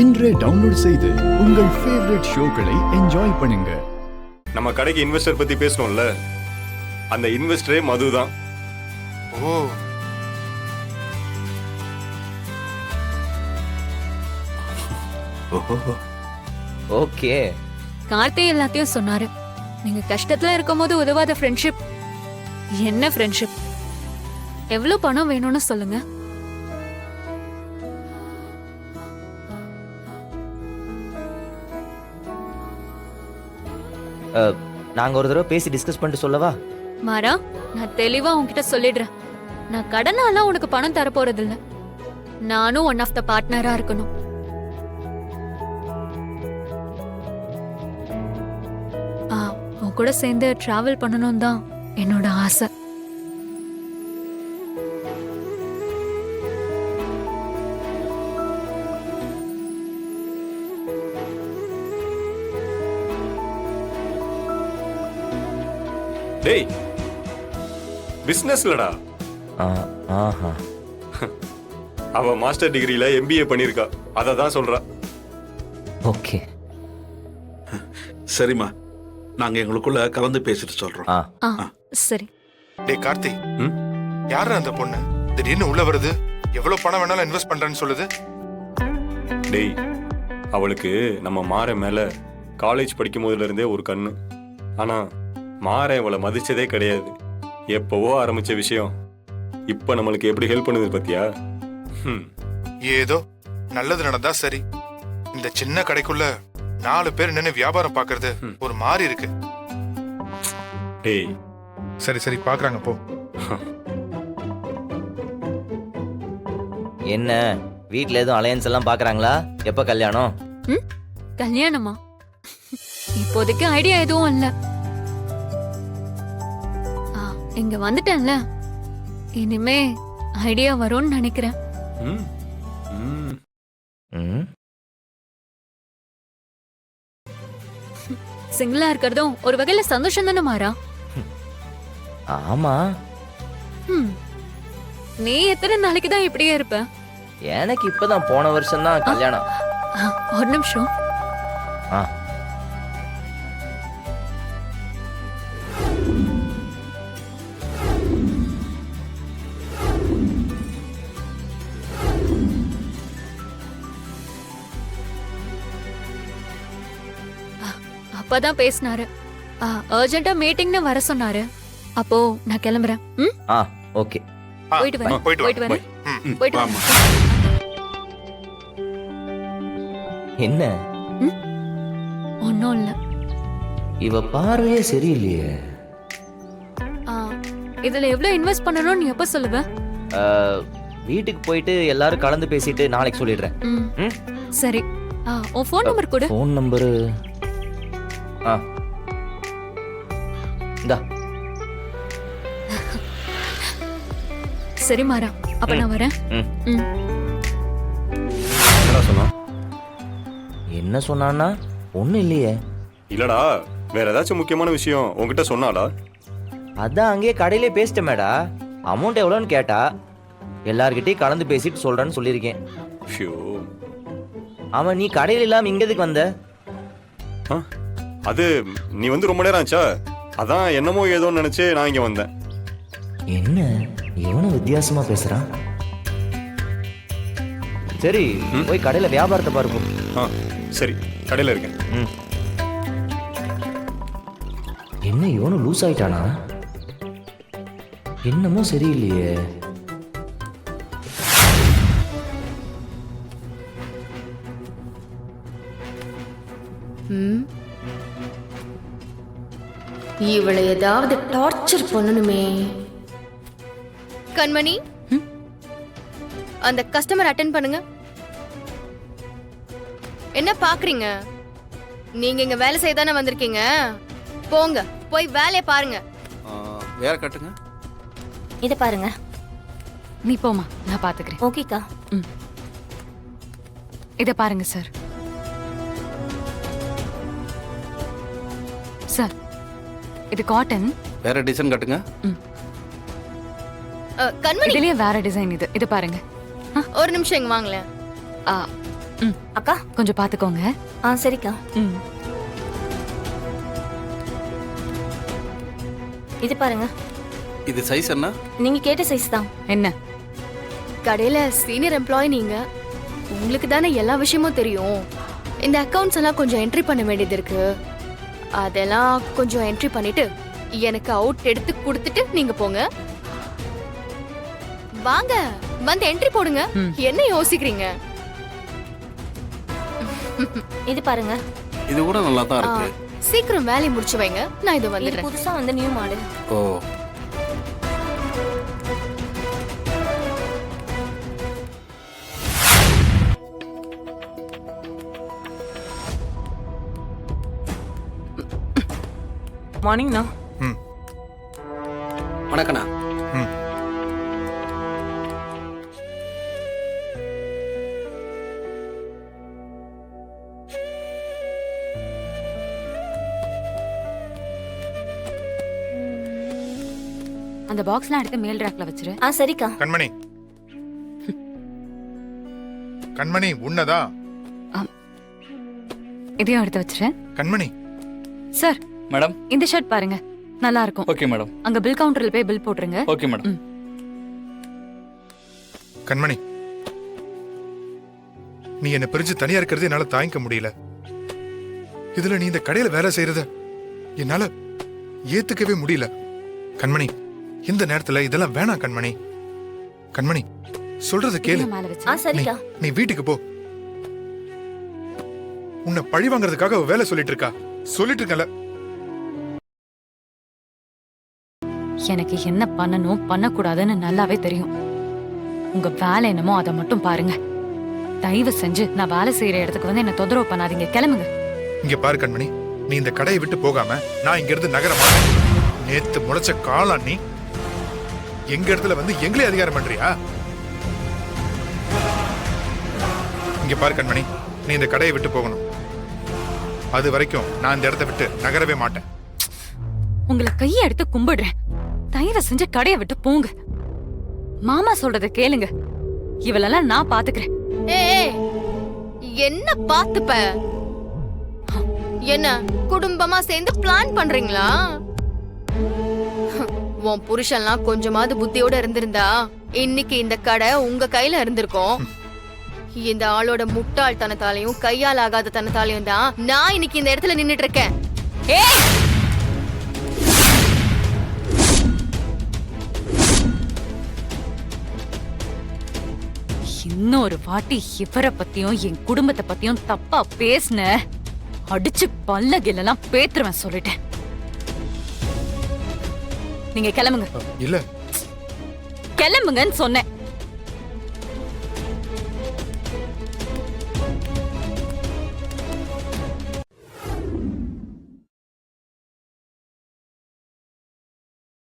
இன்றே டவுன்லோட் செய்து உங்கள் ஃபேவரட் ஷோக்களை என்ஜாய் பண்ணுங்க. நம்ம கடைக்கு இன்வெஸ்டர் பத்தி பேசணும்ல, அந்த இன்வெஸ்டரே மது தான். ஓகே. கார்த்தி எல்லாத்தையும் சொன்னாரு. நீங்க கஷ்டத்துல இருக்கும்போது உதவாத ஃப்ரெண்ட்ஷிப் என்ன ஃப்ரெண்ட்ஷிப்? எவ்வளவு பணம் வேணும்னு சொல்லுங்க. நாங்க ஒரு தடவை பேசி டிஸ்கஸ் பண்ணிட்டு சொல்லவா? மாறா, நான் தெளிவா உன்கிட்ட சொல்லிடுறேன். நான் கடனால உனக்கு பணம் தர போறது இல்ல. நானும் ஒன் ஆஃப் த பார்ட்னரா இருக்கணும். உன் கூட சேர்ந்து டிராவல் பண்ணணும் தான் என்னோட ஆசை. டேய், பிசினஸ்லடா. ஆஹா. அவ மாஸ்டர் டிகிரில MBA பண்ணிருக்கா, அத தான் சொல்றா. ஓகே சரிம்மா, நாங்க எங்களுக்குள்ள கலந்து பேசிட்டு சொல்றோம். சரி. டேய் கார்த்தி, யாரா அந்த பொண்ணு திடீர்னு உள்ள வருது? எவ்வளவு பணம் வேணாலும் இன்வெஸ்ட் பண்றேன்னு சொல்லுது. டேய், அவளுக்கு நம்ம மாற மேல காலேஜ் படிக்கும் போதுல இருந்தே ஒரு கண்ணு. ஆனா மாற அவளை மதிச்சதே கிடையாது. எப்பவோ ஆரம்பிச்ச விஷயம் இப்ப நம்மளுக்கு எப்படி ஹெல்ப் பண்ணுது பத்தியா? ஏதோ நல்லது நடந்தா சரி. இந்த சின்ன கடைக்குள்ள 4 பேர் நின்னு வியாபாரம் பாக்குறது ஒரு மாதிரி இருக்கு. டேய், சரி சரி பாக்குறாங்க போ. என்ன வீட்ல எதுவும் அலையன்ஸ் எல்லாம் பாக்குறாங்களா? எப்ப கல்யாணம்? கல்யாணமா? இப்போதைக்கு ஐடியா எதுவும் இல்ல. இங்க வந்துட்டேன்ல, இனிமே ஐடியா வரும்னு நினைக்கிறேன். சிங்கிளா இருக்கிறதும் ஒரு வகையில சந்தோஷம் தானே மாறா? ஆமா. நீ எத்தனை நாளைக்கு தான் இப்படியே இருப்ப? எனக்கு இப்பதான் போன வருஷம் தான் கல்யாணம். ஒரு நிமிஷம். அப்பதான் பேசினாரு. அர்ஜென்ட்டா மீட்டிங்னு வர சொன்னாரு. அப்போ நான் கிளம்புறேன். ஓகே. போயிட்டு வரேன். போயிட்டு வரேன். போயிட்டு வரேன். என்ன? ஒண்ணும் இல்ல. இவ பார்வையே சரியில்லையே. இதுல எவ்வளவு இன்வெஸ்ட் பண்ணணும்னு நீ எப்ப சொல்லுவ? வீட்டுக்கு போயிட்டு எல்லாரும் கலந்து பேசிட்டு நாளைக்கு சொல்லிடுறேன். சரி. உன் ஃபோன் நம்பர் கொடு. ஃபோன் நம்பர் இந்தா. சரி மாறா, அப்ப நான் வரேன். என்ன சொன்னான்னா? ஒண்ணு இல்லையே. இல்லடா, வேற ஏதாச்சும் முக்கியமான விஷயம் உன்கிட்ட சொன்னாளா? அதான் அங்கேயே கடையிலே பேசிட்டேன் மேடா. அமௌண்ட் எவ்வளோன்னு கேட்டா எல்லார்கிட்டையும் கலந்து பேசிட்டு சொல்றேன்னு சொல்லியிருக்கேன். அவன் நீ கடையில் இல்லாம இங்க எதுக்கு வந்த? அது நீ வந்து ரொம்ப நேரம் ஆச்சா, அதான் என்னமோ ஏதோன்னு நினைச்சு நான் இங்க வந்தேன். என்ன இவனும் வித்தியாசமா பேசுறான். சரி, போய் கடையில வியாபாரத்தை பாருப்போம். சரி, கடையில இருக்கேன். என்ன இவனும் லூஸ் ஆயிட்டானா? என்னமோ சரியில்லையே. இவளை ஏதாவது டார்ச்சர் பண்ணணுமே. கண்மணி, அந்த கஸ்டமர் அட்டெண்ட் பண்ணுங்க. என்ன பாக்குறீங்க? நீங்க இங்க வேலை செய்ய தானே வந்திருக்கீங்க. போங்க, போய் வேலையை பாருங்க. வேற கட்டுங்க. இத பாருங்க. நீ போமா, நான் பாத்துக்கிறேன். ஓகேக்கா. இத பாருங்க சார். சார், இது காட்டன். வேற டிசைன் கட்டுங்க. கண்மணி, இதுலயே வேற டிசைன் இது. இது பாருங்க. ஒரு நிமிஷம் இங்க வாங்களேன். ம். அக்கா கொஞ்சம் பாத்துக்கோங்க. சரிக்கா. ம். இது பாருங்க, இது சைஸ் என்ன? நீங்க கேட்ட சைஸ் தான். என்ன? கடையில சீனியர் எம்ப்ளாயி நீங்க, உங்களுக்கு தானே எல்லா விஷயமும் தெரியும். இந்த அக்கவுண்ட்ஸ் எல்லாம் கொஞ்சம் என்ட்ரி பண்ண வேண்டியது இருக்கு. அதெல்லாம் கொஞ்சம் என்ட்ரி பண்ணிட்டு எனக்கு அவுட் எடுத்து கொடுத்துட்டு நீங்க போங்க. வாங்க, வந்து என்ட்ரி போடுங்க. ம். என்ன யோசிக்கிறீங்க? இது பாருங்க, இது கூட நல்லா தான் ஆ, இருக்கு. சீக்கிரம் வேலையை முடிச்சு வைங்க, நான் இது இது வந்துடுறேன். புதுசா வந்த நியூ மாடல். ஓ, மார்னிங்ண்ணா. ம் வணக்கண்ணா. ம் அந்த பாக்ஸ்லாம் எடுத்து மேல் ரேக்ல வச்சிரு. சரிக்கா. கண்மணி, கண்மணி உன்னதான். இதையும் எடுத்து வச்சிரு. கண்மணி, சார், மேடம். இந்த ஷர்ட் பாருங்க, நல்லா இருக்கும். Okay madam. அங்க பில் கவுண்டர்ல போய் பில் போட்டுருங்க. Okay madam. ம். கண்மணி, நீ என்ன பிரிஞ்சு தனியா இருக்கிறது என்னால தாங்கிக்க முடியல. இதுல நீ இந்த கடையில வேலை செய்யறத என்னால ஏத்துக்கவே முடியல. கண்மணி, இந்த நேரத்துல இதெல்லாம் வேணாம் கண்மணி. கண்மணி, சொல்றத கேளு. இதையும் மேல வச்சு. சரிக்கா. நீ வீட்டுக்கு போ. உன்னை பழி வாங்குறதுக்காக அவ வேலை சொல்லிட்டு இருக்கா. சொல்லிட்டு இருக்கல. எனக்கு என்ன பண்ணணும் பண்ணக்கூடாதுன்னு நல்லாவே தெரியும். உங்க வேலை என்னமோ அதை மட்டும் பாருங்க. தயவு செஞ்சு நான் வேலை செய்யற இடத்துக்கு வந்து என்ன தொந்தரவு பண்ணாதீங்க. கிளம்புங்க. இங்க பாரு கண்மணி, நீ இந்த கடையை விட்டு போகாம நான் இங்க இருந்து நகர மாட்டேன். நேத்து முளைச்ச காளா நீ எங்க இடத்துல வந்து எங்களே அதிகாரம் பண்றியா? இங்க பாரு கண்மணி, நீ இந்த கடையை விட்டு போகணும். அது வரைக்கும் நான் இந்த இடத்தை விட்டு நகரவே மாட்டேன். உங்களை கையை எடுத்து கும்பிடுறேன். தயவு செஞ்சு கடையை விட்டு போங்க. மாமா சொல்றத கேளுங்க. இவளெல்லாம் நான் பாத்துக்கிறேன். ஏய், என்ன பாத்துப்ப? என்ன குடும்பமா சேர்ந்து பிளான் பண்றீங்களா? உன் புருஷன்லாம் கொஞ்சமாவது புத்தியோட இருந்திருந்தா இன்னைக்கு இந்த கடை உங்க கையில இருந்திருக்கும். இந்த ஆளோட முட்டாள்தனத்தாலையும் கையால் ஆகாத தனத்தாலையும் தான் நான் இன்னைக்கு இந்த இடத்துல நின்னுட்டு இருக்கேன். ஏய், இன்னொரு வாட்டி இவரை பத்தியும் என் குடும்பத்தை பத்தியும் தப்பா பேசுன அடிச்சு பல்லகிலெல்லாம் பேத்துருவேன் சொல்லிட்டேன். நீங்க கிளம்புங்க. இல்ல கிளம்புங்கன்னு சொன்னேன்.